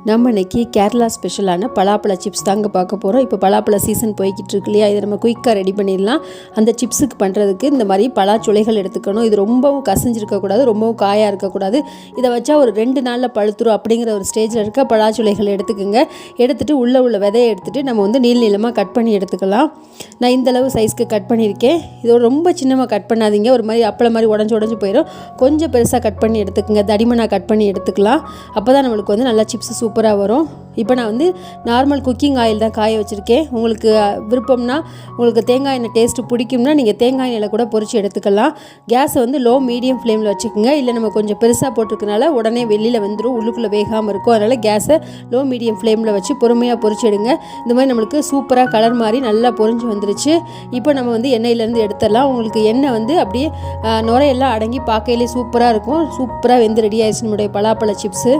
நம்ம இன்றைக்கி கேரளா ஸ்பெஷலான பலாப்பழ சிப்ஸ் தாங்க பார்க்க போகிறோம். இப்போ பலாப்பழ சீசன் போய்கிட்டு இருக்கு இல்லையா, இதை நம்ம குயிக்காக ரெடி பண்ணிடலாம். அந்த சிப்ஸுக்கு பண்ணுறதுக்கு இந்த மாதிரி பலாச்சுளைகள் எடுத்துக்கணும். இது ரொம்பவும் கசிஞ்சிருக்கக்கூடாது, ரொம்பவும் காயாக இருக்கக்கூடாது. இதை வச்சா ஒரு 2 நாளில் பழுத்துரும் அப்படிங்கிற ஒரு ஸ்டேஜில் இருக்க பலாச்சுளைகள் எடுத்துக்கோங்க. எடுத்துகிட்டு உள்ள விதையை எடுத்துகிட்டு நம்ம நீளமாக கட் பண்ணி எடுத்துக்கலாம். நான் இந்தளவு சைஸ்க்கு கட் பண்ணியிருக்கேன். இது ரொம்ப சின்னமாக கட் பண்ணாதீங்க, ஒரு மாதிரி அப்பளம் மாதிரி உடஞ்சி போயிடும். கொஞ்சம் பெருசாக கட் பண்ணி எடுத்துக்கோங்க, தடிமனாக கட் பண்ணி எடுத்துக்கலாம். அப்போ தான் நம்மளுக்கு நல்லா சிப்ஸ் சூப்பராக வரும். இப்போ நான் நார்மல் குக்கிங் ஆயில் தான் காய வச்சுருக்கேன். உங்களுக்கு விருப்பம்னா, உங்களுக்கு தேங்காய் எண்ணெய் டேஸ்ட்டு பிடிக்கும்னா நீங்கள் தேங்காய் எண்ணெயில் கூட பொரித்து எடுத்துக்கலாம். கேஸை லோ மீடியம் ஃப்ளேமில் வச்சுக்கோங்க. இல்லை நம்ம கொஞ்சம் பெருசாக போட்டிருக்கனால உடனே வெளியில் வந்துடும், உள்ளுக்குள்ளே வேகாமல் இருக்கும். அதனால் கேஸை லோ மீடியம் ஃப்ளேமில் வச்சு பொறுமையாக பொரிச்சு எடுங்க. இந்த மாதிரி நம்மளுக்கு சூப்பராக கலர் மாதிரி நல்லா பொரிஞ்சு வந்துருச்சு. இப்போ நம்ம எண்ணெயிலேருந்து எடுத்துடலாம். உங்களுக்கு எண்ணெய் அப்படியே நுரையெல்லாம் அடங்கி பார்க்கையிலே சூப்பராக இருக்கும். சூப்பராக வெந்து ரெடி ஆயிடுச்சு நம்மளுடைய பலாப்பழ சிப்ஸு.